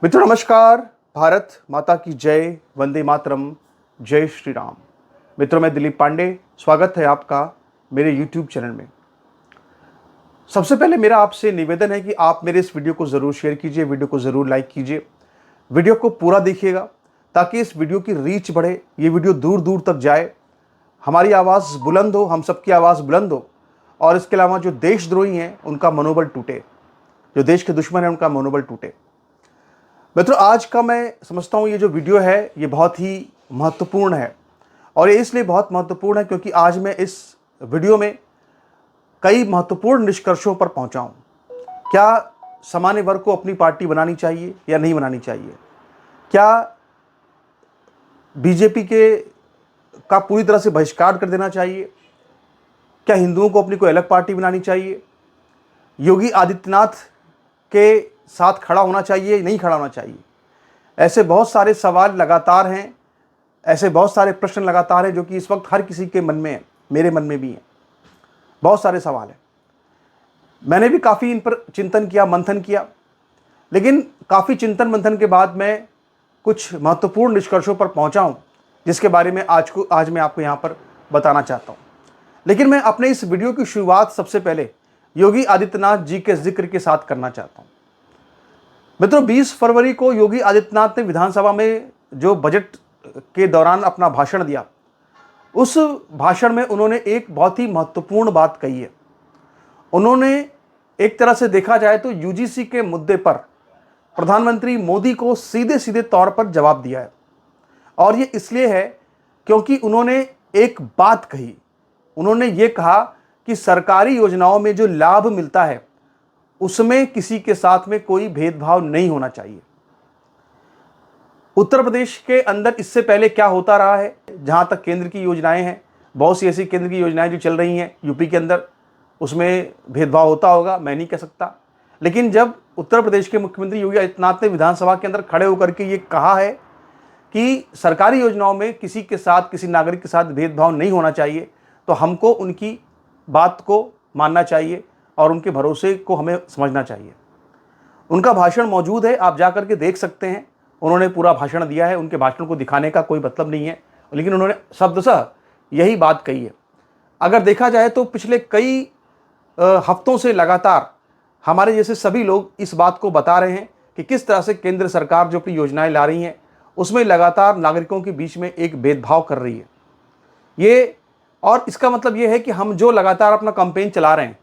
मित्रों नमस्कार। भारत माता की जय, वंदे मातरम, जय श्री राम। मित्रों मैं दिलीप पांडे, स्वागत है आपका मेरे YouTube चैनल में। सबसे पहले मेरा आपसे निवेदन है कि आप मेरे इस वीडियो को ज़रूर शेयर कीजिए, वीडियो को ज़रूर लाइक कीजिए, वीडियो को पूरा देखिएगा ताकि इस वीडियो की रीच बढ़े, ये वीडियो दूर दूर तक जाए, हमारी आवाज़ बुलंद हो, हम सबकी आवाज़ बुलंद हो और इसके अलावा जो देशद्रोही हैं उनका मनोबल टूटे, जो देश के दुश्मन हैं उनका मनोबल टूटे। मित्रों आज का मैं समझता हूँ ये जो वीडियो है ये बहुत ही महत्वपूर्ण है और ये इसलिए बहुत महत्वपूर्ण है क्योंकि आज मैं इस वीडियो में कई महत्वपूर्ण निष्कर्षों पर पहुँचा हूँ। क्या सामान्य वर्ग को अपनी पार्टी बनानी चाहिए या नहीं बनानी चाहिए? क्या बीजेपी का पूरी तरह से बहिष्कार कर देना चाहिए? क्या हिंदुओं को अपनी कोई अलग पार्टी बनानी चाहिए? योगी आदित्यनाथ के साथ खड़ा होना चाहिए, नहीं खड़ा होना चाहिए? ऐसे बहुत सारे सवाल लगातार हैं, ऐसे बहुत सारे प्रश्न लगातार हैं जो कि इस वक्त हर किसी के मन में है, मेरे मन में भी हैं। बहुत सारे सवाल हैं। मैंने भी काफ़ी इन पर चिंतन किया, मंथन किया, लेकिन काफ़ी चिंतन मंथन के बाद मैं कुछ महत्वपूर्ण निष्कर्षों पर पहुंचा हूं जिसके बारे में आज मैं आपको यहां पर बताना चाहता हूं। लेकिन मैं अपने इस वीडियो की शुरुआत सबसे पहले योगी आदित्यनाथ जी के जिक्र के साथ करना चाहता हूं। मित्रों 20 फरवरी को योगी आदित्यनाथ ने विधानसभा में जो बजट के दौरान अपना भाषण दिया, उस भाषण में उन्होंने एक बहुत ही महत्वपूर्ण बात कही है। उन्होंने एक तरह से देखा जाए तो यूजीसी के मुद्दे पर प्रधानमंत्री मोदी को सीधे सीधे तौर पर जवाब दिया है और ये इसलिए है क्योंकि उन्होंने एक बात कही। उन्होंने ये कहा कि सरकारी योजनाओं में जो लाभ मिलता है उसमें किसी के साथ में कोई भेदभाव नहीं होना चाहिए। उत्तर प्रदेश के अंदर इससे पहले क्या होता रहा है, जहां तक केंद्र की योजनाएं हैं, बहुत सी ऐसी केंद्र की योजनाएं जो चल रही हैं यूपी के अंदर, उसमें भेदभाव होता होगा, मैं नहीं कह सकता। लेकिन जब उत्तर प्रदेश के मुख्यमंत्री योगी आदित्यनाथ ने विधानसभा के अंदर खड़े होकर के ये कहा है कि सरकारी योजनाओं में किसी के साथ, किसी नागरिक के साथ भेदभाव नहीं होना चाहिए, तो हमको उनकी बात को मानना चाहिए और उनके भरोसे को हमें समझना चाहिए। उनका भाषण मौजूद है, आप जाकर के देख सकते हैं। उन्होंने पूरा भाषण दिया है, उनके भाषण को दिखाने का कोई मतलब नहीं है, लेकिन उन्होंने शब्दशः यही बात कही है। अगर देखा जाए तो पिछले कई हफ्तों से लगातार हमारे जैसे सभी लोग इस बात को बता रहे हैं कि किस तरह से केंद्र सरकार जो अपनी योजनाएं ला रही हैं उसमें लगातार नागरिकों के बीच में एक भेदभाव कर रही है। ये और इसका मतलब ये है कि हम जो लगातार अपना कैंपेन चला रहे हैं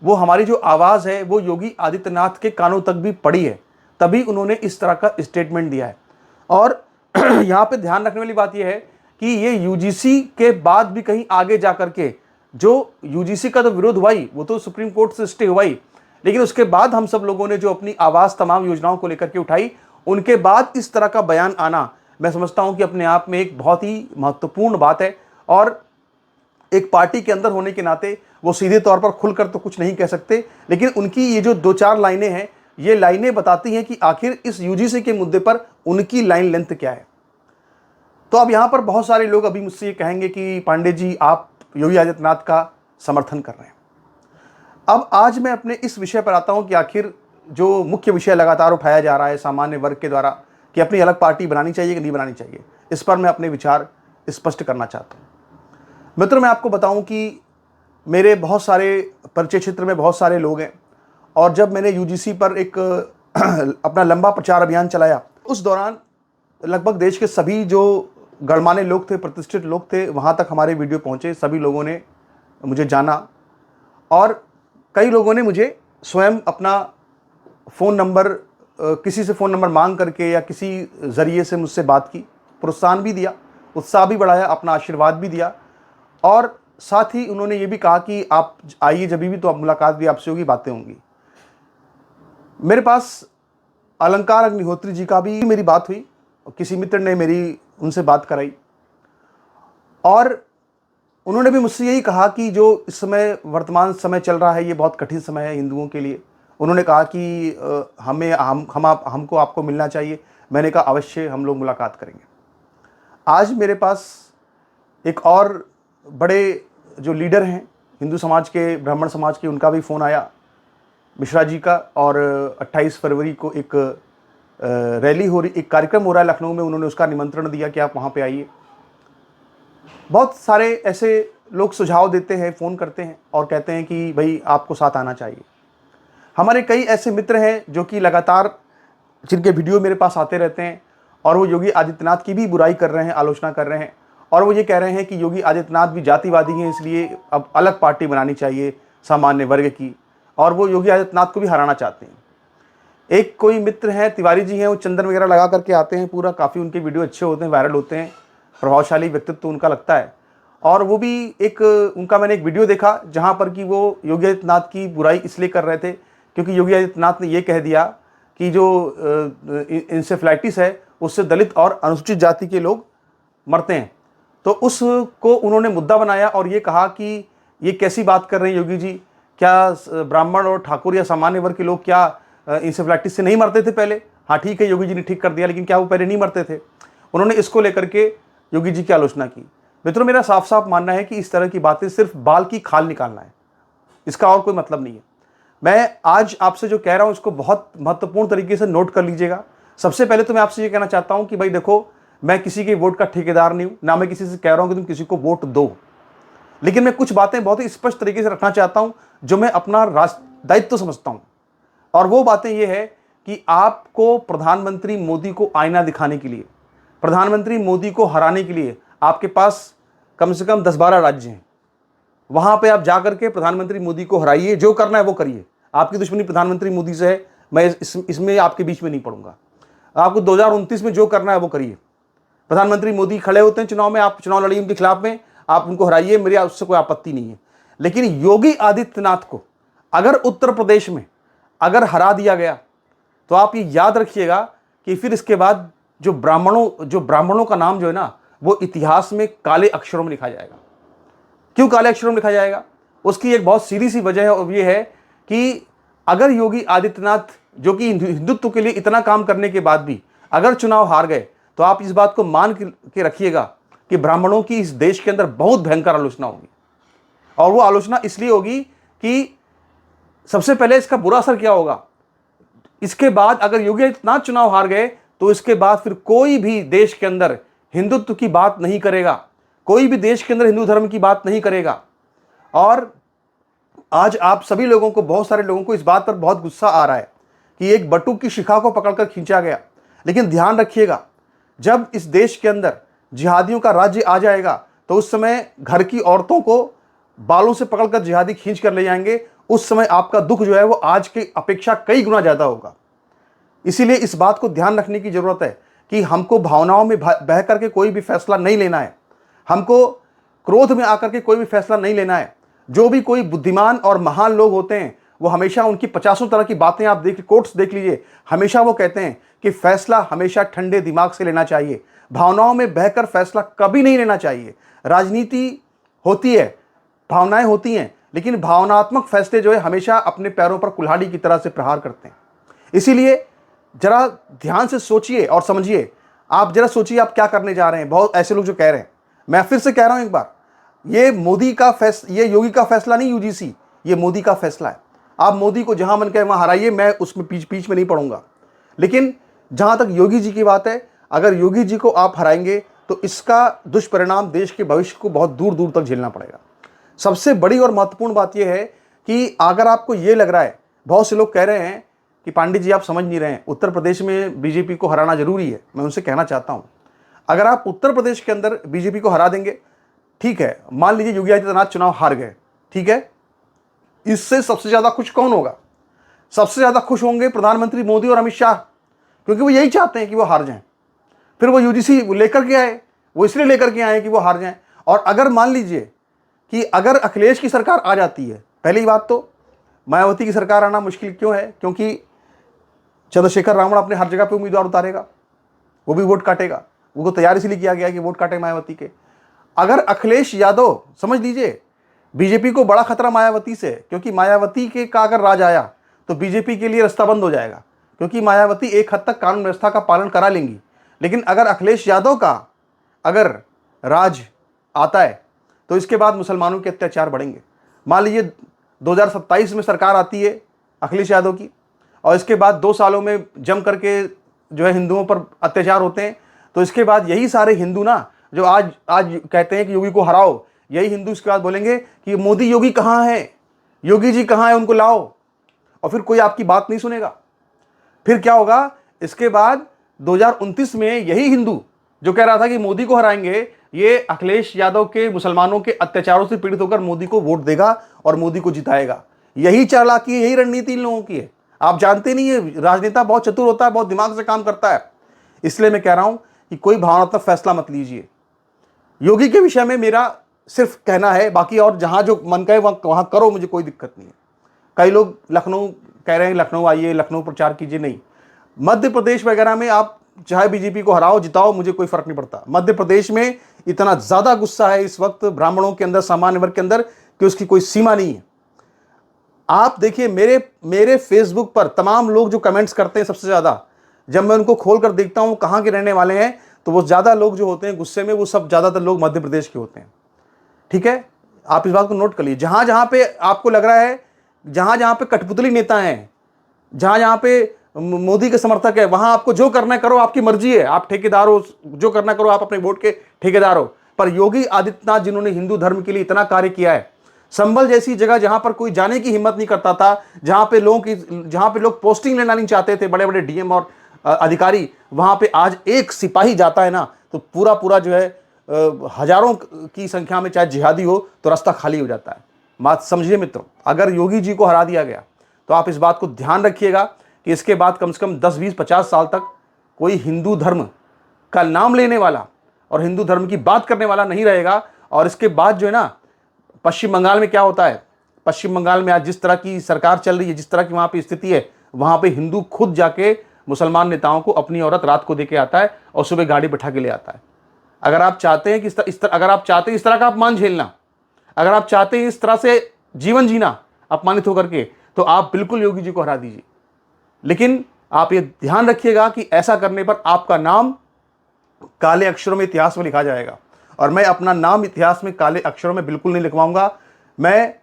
वो हमारी जो आवाज़ है वो योगी आदित्यनाथ के कानों तक भी पड़ी है, तभी उन्होंने इस तरह का स्टेटमेंट दिया है। और यहाँ पे ध्यान रखने वाली बात यह है कि ये यूजीसी के बाद भी कहीं आगे जा कर के, जो यूजीसी का तो विरोध हुआ ही, वो तो सुप्रीम कोर्ट से स्टे हुआ ही, लेकिन उसके बाद हम सब लोगों ने जो अपनी आवाज़ तमाम योजनाओं को लेकर के उठाई, उनके बाद इस तरह का बयान आना मैं समझता हूँ कि अपने आप में एक बहुत ही महत्वपूर्ण बात है। और एक पार्टी के अंदर होने के नाते वो सीधे तौर पर खुलकर तो कुछ नहीं कह सकते, लेकिन उनकी ये जो 2-4 लाइनें हैं, ये लाइनें बताती हैं कि आखिर इस यूजीसी के मुद्दे पर उनकी लाइन लेंथ क्या है। तो अब यहाँ पर बहुत सारे लोग अभी मुझसे ये कहेंगे कि पांडे जी आप योगी आदित्यनाथ का समर्थन कर रहे हैं। अब आज मैं अपने इस विषय पर आता हूँ कि आखिर जो मुख्य विषय लगातार उठाया जा रहा है सामान्य वर्ग के द्वारा कि अपनी अलग पार्टी बनानी चाहिए कि नहीं बनानी चाहिए, इस पर मैं अपने विचार स्पष्ट करना चाहता हूँ। मित्र मैं आपको बताऊं कि मेरे बहुत सारे परिचय क्षेत्र में बहुत सारे लोग हैं और जब मैंने यूजीसी पर एक अपना लंबा प्रचार अभियान चलाया, उस दौरान लगभग देश के सभी जो गणमान्य लोग थे, प्रतिष्ठित लोग थे, वहाँ तक हमारे वीडियो पहुँचे। सभी लोगों ने मुझे जाना और कई लोगों ने मुझे स्वयं अपना फ़ोन नंबर, किसी से फ़ोन नंबर मांग करके या किसी ज़रिए से मुझसे बात की, प्रोत्साहन भी दिया, उत्साह भी बढ़ाया, अपना आशीर्वाद भी दिया और साथ ही उन्होंने ये भी कहा कि आप आइए जब भी, तो आप मुलाकात भी आपसे होगी, बातें होंगी। मेरे पास अलंकार अग्निहोत्री जी का भी मेरी बात हुई, किसी मित्र ने मेरी उनसे बात कराई और उन्होंने भी मुझसे यही कहा कि जो इस समय वर्तमान समय चल रहा है ये बहुत कठिन समय है हिंदुओं के लिए। उन्होंने कहा कि हमको आपको मिलना चाहिए। मैंने कहा अवश्य हम लोग मुलाकात करेंगे। आज मेरे पास एक और बड़े जो लीडर हैं हिंदू समाज के, ब्राह्मण समाज के, उनका भी फ़ोन आया, मिश्रा जी का, और 28 फरवरी को एक रैली हो रही, एक कार्यक्रम हो रहा है लखनऊ में, उन्होंने उसका निमंत्रण दिया कि आप वहाँ पे आइए। बहुत सारे ऐसे लोग सुझाव देते हैं, फ़ोन करते हैं और कहते हैं कि भाई आपको साथ आना चाहिए। हमारे कई ऐसे मित्र हैं जो कि लगातार, जिनके वीडियो मेरे पास आते रहते हैं और वो योगी आदित्यनाथ की भी बुराई कर रहे हैं, आलोचना कर रहे हैं, और वो ये कह रहे हैं कि योगी आदित्यनाथ भी जातिवादी हैं, इसलिए अब अलग पार्टी बनानी चाहिए सामान्य वर्ग की, और वो योगी आदित्यनाथ को भी हराना चाहते हैं। एक कोई मित्र हैं, तिवारी जी हैं, वो चंदन वगैरह लगा करके आते हैं, पूरा काफ़ी उनके वीडियो अच्छे होते हैं, वायरल होते हैं, प्रभावशाली व्यक्तित्व उनका लगता है। और वो भी एक उनका मैंने एक वीडियो देखा जहाँ पर कि वो योगी आदित्यनाथ की बुराई इसलिए कर रहे थे क्योंकि योगी आदित्यनाथ ने ये कह दिया कि जो इंसेफ्लाइटिस है उससे दलित और अनुसूचित जाति के लोग मरते हैं। तो उसको उन्होंने मुद्दा बनाया और ये कहा कि ये कैसी बात कर रहे हैं योगी जी, क्या ब्राह्मण और ठाकुर या सामान्य वर्ग के लोग क्या इंसेफ्लाइटिस से नहीं मरते थे पहले? हाँ ठीक है, योगी जी ने ठीक कर दिया, लेकिन क्या वो पहले नहीं मरते थे? उन्होंने इसको लेकर के योगी जी की आलोचना की। मित्रों, मेरा साफ साफ मानना है कि इस तरह की बातें सिर्फ बाल की खाल निकालना है, इसका और कोई मतलब नहीं है। मैं आज आपसे जो कह रहा हूं इसको बहुत महत्वपूर्ण तरीके से नोट कर लीजिएगा। सबसे पहले तो मैं आपसे ये कहना चाहता हूं कि भाई देखो, मैं किसी के वोट का ठेकेदार नहीं हूं, ना मैं किसी से कह रहा हूं कि तुम किसी को वोट दो, लेकिन मैं कुछ बातें बहुत ही स्पष्ट तरीके से रखना चाहता हूं जो मैं अपना दायित्व समझता हूं। और वो बातें ये है कि आपको प्रधानमंत्री मोदी को आईना दिखाने के लिए, प्रधानमंत्री मोदी को हराने के लिए आपके पास कम से कम 10-12 राज्य हैं। वहां पे आप जाकर के प्रधानमंत्री मोदी को हराइए, जो करना है वो करिए। आपकी दुश्मनी प्रधानमंत्री मोदी से है, मैं इसमें आपके बीच में नहीं पड़ूंगा। आपको 2029 में जो करना है वो करिए। प्रधानमंत्री मोदी खड़े होते हैं चुनाव में, आप चुनाव लड़िए उनके खिलाफ में, आप उनको हराइए, मेरी उससे कोई आपत्ति नहीं है। लेकिन योगी आदित्यनाथ को अगर उत्तर प्रदेश में अगर हरा दिया गया तो आप ये याद रखिएगा कि फिर इसके बाद जो ब्राह्मणों का नाम जो है ना, वो इतिहास में काले अक्षरों में लिखा जाएगा। क्यों काले अक्षरों में लिखा जाएगा? उसकी एक बहुत सीधी सी वजह है, और ये है कि अगर योगी आदित्यनाथ, जो कि हिंदुत्व के लिए इतना काम करने के बाद भी अगर चुनाव हार गए, तो आप इस बात को मान के रखिएगा कि ब्राह्मणों की इस देश के अंदर बहुत भयंकर आलोचना होगी। और वो आलोचना इसलिए होगी कि सबसे पहले इसका बुरा असर क्या होगा, इसके बाद अगर योगी आदित्यनाथ चुनाव हार गए तो इसके बाद फिर कोई भी देश के अंदर हिंदुत्व की बात नहीं करेगा, कोई भी देश के अंदर हिंदू धर्म की बात नहीं करेगा। और आज आप सभी लोगों को, बहुत सारे लोगों को इस बात पर बहुत गुस्सा आ रहा है कि एक बटुक की शिखा को पकड़कर खींचा गया। लेकिन ध्यान रखिएगा, जब इस देश के अंदर जिहादियों का राज्य आ जाएगा तो उस समय घर की औरतों को बालों से पकड़कर जिहादी खींच कर ले जाएंगे। उस समय आपका दुख जो है वो आज की अपेक्षा कई गुना ज्यादा होगा। इसीलिए इस बात को ध्यान रखने की जरूरत है कि हमको भावनाओं में बह करके कोई भी फैसला नहीं लेना है, हमको क्रोध में आकर के कोई भी फैसला नहीं लेना है। जो भी कोई बुद्धिमान और महान लोग होते हैं वो हमेशा, उनकी 50 तरह की बातें आप कोट्स देख लीजिए, हमेशा वो कहते हैं कि फैसला हमेशा ठंडे दिमाग से लेना चाहिए, भावनाओं में बहकर फैसला कभी नहीं लेना चाहिए। राजनीति होती है, भावनाएं होती हैं, लेकिन भावनात्मक फैसले जो है हमेशा अपने पैरों पर कुल्हाड़ी की तरह से प्रहार करते हैं। इसीलिए जरा ध्यान से सोचिए और समझिए। आप जरा सोचिए आप क्या करने जा रहे हैं। बहुत ऐसे लोग जो कह रहे हैं, मैं फिर से कह रहा हूं एक बार, ये ये योगी का फैसला नहीं, यूजीसी, ये मोदी का फैसला है। आप मोदी को जहां मन कहे वहां हराइए, मैं उसमें बीच में नहीं पड़ूंगा। लेकिन जहां तक योगी जी की बात है, अगर योगी जी को आप हराएंगे तो इसका दुष्परिणाम देश के भविष्य को बहुत दूर दूर तक झेलना पड़ेगा। सबसे बड़ी और महत्वपूर्ण बात यह है कि अगर आपको यह लग रहा है, बहुत से लोग कह रहे हैं कि पांडे जी आप समझ नहीं रहे हैं, उत्तर प्रदेश में बीजेपी को हराना जरूरी है। मैं उनसे कहना चाहता हूं, अगर आप उत्तर प्रदेश के अंदर बीजेपी को हरा देंगे, ठीक है, मान लीजिए योगी आदित्यनाथ चुनाव हार गए, ठीक है, इससे सबसे ज्यादा खुश कौन होगा? सबसे ज्यादा खुश होंगे प्रधानमंत्री मोदी और अमित शाह, क्योंकि वो यही चाहते हैं कि वो हार जाएं। फिर वो यूजीसी लेकर के आए, वो इसलिए लेकर के आए कि वो हार जाएं। और अगर मान लीजिए कि अगर अखिलेश की सरकार आ जाती है, पहली बात तो मायावती की सरकार आना मुश्किल क्यों है? क्योंकि चंद्रशेखर रावण अपने हर जगह पे उम्मीदवार उतारेगा, वो भी वोट काटेगा, वो तैयार इसलिए किया गया कि वोट काटे मायावती के। अगर अखिलेश यादव, समझ लीजिए, बीजेपी को बड़ा खतरा मायावती से, क्योंकि मायावती के का अगर राज आया तो बीजेपी के लिए रास्ता बंद हो जाएगा, क्योंकि मायावती एक हद तक कानून व्यवस्था का पालन करा लेंगी। लेकिन अगर अखिलेश यादव का अगर राज आता है तो इसके बाद मुसलमानों के अत्याचार बढ़ेंगे। मान लीजिए 2027 में सरकार आती है अखिलेश यादव की, और इसके बाद 2 सालों में जम करके जो है हिंदुओं पर अत्याचार होते हैं, तो इसके बाद यही सारे हिंदू ना जो आज आज कहते हैं कि योगी को हराओ, यही हिंदू इसके बाद बोलेंगे कि मोदी योगी कहाँ है, योगी जी कहाँ है, उनको लाओ, और फिर कोई आपकी बात नहीं सुनेगा। फिर क्या होगा, इसके बाद 2029 में यही हिंदू जो कह रहा था कि मोदी को हराएंगे, ये अखिलेश यादव के मुसलमानों के अत्याचारों से पीड़ित होकर मोदी को वोट देगा और मोदी को जिताएगा। यही चालाकी, यही रणनीति इन लोगों की है। आप जानते नहीं है, राजनेता बहुत चतुर होता है, बहुत दिमाग से काम करता है। इसलिए मैं कह रहा हूं कि कोई भावनात्मक फैसला मत लीजिए। योगी के विषय में मेरा सिर्फ कहना है, बाकी और जहां जो मन कहे वहां करो, मुझे कोई दिक्कत नहीं है। कई लोग लखनऊ कह रहे हैं लखनऊ आइए, लखनऊ प्रचार कीजिए, नहीं। मध्य प्रदेश वगैरह में आप चाहे बीजेपी को हराओ जिताओ, मुझे कोई फर्क नहीं पड़ता। मध्य प्रदेश में इतना ज्यादा गुस्सा है इस वक्त ब्राह्मणों के अंदर, सामान्य वर्ग के अंदर, कि उसकी कोई सीमा नहीं है। आप देखिए मेरे फेसबुक पर तमाम लोग जो कमेंट्स करते हैं, सबसे ज्यादा जब मैं उनको खोल कर देखता हूं कहां के रहने वाले हैं, तो वो ज्यादा लोग जो होते हैं गुस्से में, वो सब ज्यादातर लोग मध्य प्रदेश के होते हैं। ठीक है, आप इस बात को नोट कर लीजिए। जहां जहां पे आपको लग रहा है, जहां जहां पे कठपुतली नेता हैं, जहां जहां पे मोदी के समर्थक है, वहां आपको जो करना है करो, आपकी मर्जी है, आप ठेकेदार हो, जो करना करो, आप अपने वोट के ठेकेदार हो। पर योगी आदित्यनाथ जिन्होंने हिंदू धर्म के लिए इतना कार्य किया है, संभल जैसी जगह जहां पर कोई जाने की हिम्मत नहीं करता था, जहां पे लोग पोस्टिंग लेना नहीं चाहते थे, बड़े बड़े डीएम और अधिकारी, वहां पे आज एक सिपाही जाता है ना, तो पूरा पूरा जो है हजारों की संख्या में चाहे जिहादी हो, तो रास्ता खाली हो जाता है। बात समझिए मित्रों, अगर योगी जी को हरा दिया गया तो आप इस बात को ध्यान रखिएगा कि इसके बाद कम से कम 10, 20, 50 साल तक कोई हिंदू धर्म का नाम लेने वाला और हिंदू धर्म की बात करने वाला नहीं रहेगा। और इसके बाद जो है ना, पश्चिम बंगाल में क्या होता है, पश्चिम बंगाल में आज जिस तरह की सरकार चल रही है, जिस तरह की वहां पे स्थिति है, वहां पे हिंदू खुद जाके मुसलमान नेताओं को अपनी औरत रात को देके आता है और सुबह गाड़ी बैठा के ले आता है। अगर आप चाहते हैं कि अगर आप चाहते हैं इस तरह का अपमान झेलना, अगर आप चाहते हैं इस तरह से जीवन जीना अपमानित होकर के, तो आप बिल्कुल योगी जी को हरा दीजिए। लेकिन आप ये ध्यान रखिएगा कि ऐसा करने पर आपका नाम काले अक्षरों में इतिहास में लिखा जाएगा, और मैं अपना नाम इतिहास में काले अक्षरों में बिल्कुल नहीं लिखवाऊंगा। मैं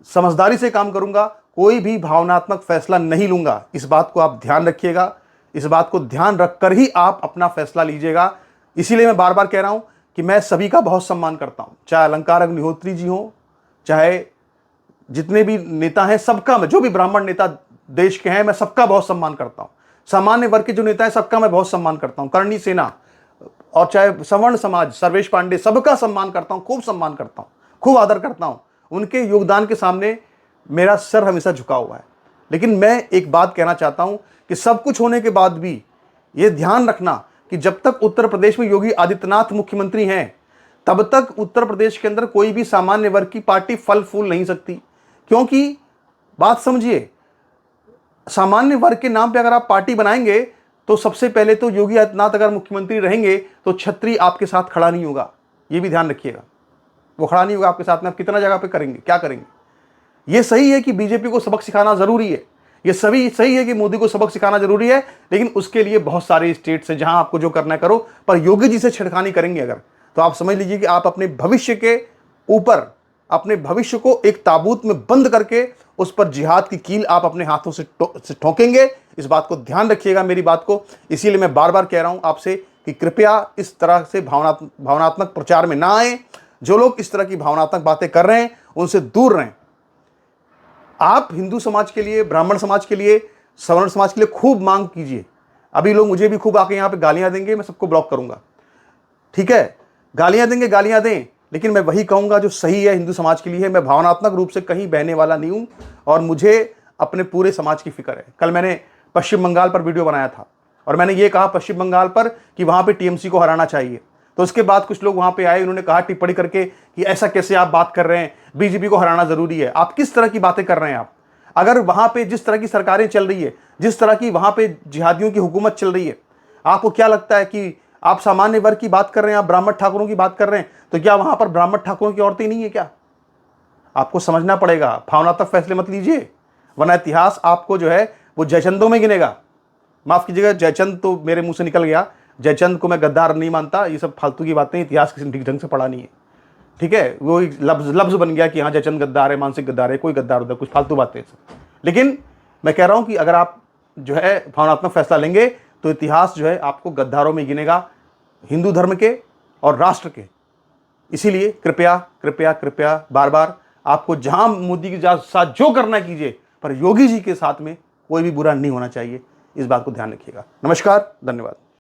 समझदारी से काम करूंगा, कोई भी भावनात्मक फैसला नहीं लूंगा। इस बात को आप ध्यान रखिएगा, इस बात को ध्यान रखकर ही आप अपना फैसला लीजिएगा। इसीलिए मैं बार बार कह रहा हूं कि मैं सभी का बहुत सम्मान करता हूं, चाहे अलंकार अग्निहोत्री जी हो, चाहे जितने भी नेता हैं सबका, मैं जो भी ब्राह्मण नेता देश के हैं, मैं सबका बहुत सम्मान करता हूं। सामान्य वर्ग के जो नेता हैं सबका मैं बहुत सम्मान करता हूं, करणी सेना और चाहे सवर्ण समाज, सर्वेश पांडे, सबका सम्मान करता हूं, खूब सम्मान करता हूं, खूब आदर करता हूं। उनके योगदान के सामने मेरा सर हमेशा झुका हुआ है। लेकिन मैं एक बात कहना चाहता हूं कि सब कुछ होने के बाद भी यह ध्यान रखना कि जब तक उत्तर प्रदेश में योगी आदित्यनाथ मुख्यमंत्री हैं, तब तक उत्तर प्रदेश के अंदर कोई भी सामान्य वर्ग की पार्टी फल फूल नहीं सकती। क्योंकि बात समझिए, सामान्य वर्ग के नाम पे अगर आप पार्टी बनाएंगे, तो सबसे पहले तो योगी आदित्यनाथ अगर मुख्यमंत्री रहेंगे तो छत्री आपके साथ खड़ा नहीं होगा, ये भी ध्यान रखिएगा। वो खड़ा नहीं होगा आपके साथ में, आप कितना जगह पे करेंगे, क्या करेंगे। ये सही है कि बीजेपी को सबक सिखाना जरूरी है, ये सही है कि मोदी को सबक सिखाना जरूरी है, लेकिन उसके लिए बहुत सारे स्टेट्स हैं जहां आपको जो करना है करो। पर योगी जी से छेड़खानी करेंगे अगर, तो आप समझ लीजिए कि आप अपने भविष्य के ऊपर, अपने भविष्य को एक ताबूत में बंद करके उस पर जिहाद की कील आप अपने हाथों से ठोकेंगे। इस बात को ध्यान रखिएगा, मेरी बात को। इसीलिए मैं बार बार कह रहा हूं आपसे कि कृपया इस तरह से भावनात्मक प्रचार में ना आए। जो लोग इस तरह की भावनात्मक बातें कर रहे हैं उनसे दूर रहें। आप हिंदू समाज के लिए, ब्राह्मण समाज के लिए, सवर्ण समाज के लिए खूब मांग कीजिए। अभी लोग मुझे भी खूब आके यहाँ पे गालियां देंगे, मैं सबको ब्लॉक करूंगा, ठीक है। गालियां देंगे, गालियां दें, लेकिन मैं वही कहूंगा जो सही है हिंदू समाज के लिए है। मैं भावनात्मक रूप से कहीं बहने वाला नहीं हूं और मुझे अपने पूरे समाज की फिक्र है। कल मैंने पश्चिम बंगाल पर वीडियो बनाया था और मैंने ये कहा पश्चिम बंगाल पर कि वहां पे टीएमसी को हराना चाहिए। तो उसके बाद कुछ लोग वहां पे आए, उन्होंने कहा टिप्पणी करके कि ऐसा कैसे आप बात कर रहे हैं, बीजेपी को हराना जरूरी है। आप किस तरह की बातें कर रहे हैं आप? अगर वहां पे जिस तरह की सरकारें चल रही है, जिस तरह की वहां पे जिहादियों की हुकूमत चल रही है, आपको क्या लगता है कि आप सामान्य वर्ग की बात कर रहे हैं, आप ब्राह्मण ठाकुरों की बात कर रहे हैं, तो क्या वहां पर ब्राह्मण ठाकुरों की औरतें नहीं है क्या? आपको समझना पड़ेगा, भावनात्मक फैसले मत लीजिए, वरना इतिहास आपको जो है वो जयचंदों में गिनेगा। माफ कीजिएगा, जयचंद तो मेरे मुंह से निकल गया, जयचंद को मैं गद्दार नहीं मानता। ये सब फालतू की बातें, इतिहास किसी ठीक ढंग से पढ़ा नहीं है, ठीक है। वो एक लफ्ज बन गया कि हाँ जयचंद गद्दार है, मानसिक गद्दार है, कोई गद्दार उधर, कुछ फालतू बातें सब। लेकिन मैं कह रहा हूं कि अगर आप जो है भावनात्मक फैसला लेंगे तो इतिहास जो है आपको गद्दारों में गिनेगा, हिंदू धर्म के और राष्ट्र के। इसीलिए कृपया कृपया कृपया बार बार आपको जहां मोदी के साथ जो करना कीजिए, पर योगी जी के साथ में कोई भी बुरा नहीं होना चाहिए। इस बात को ध्यान रखिएगा। नमस्कार, धन्यवाद।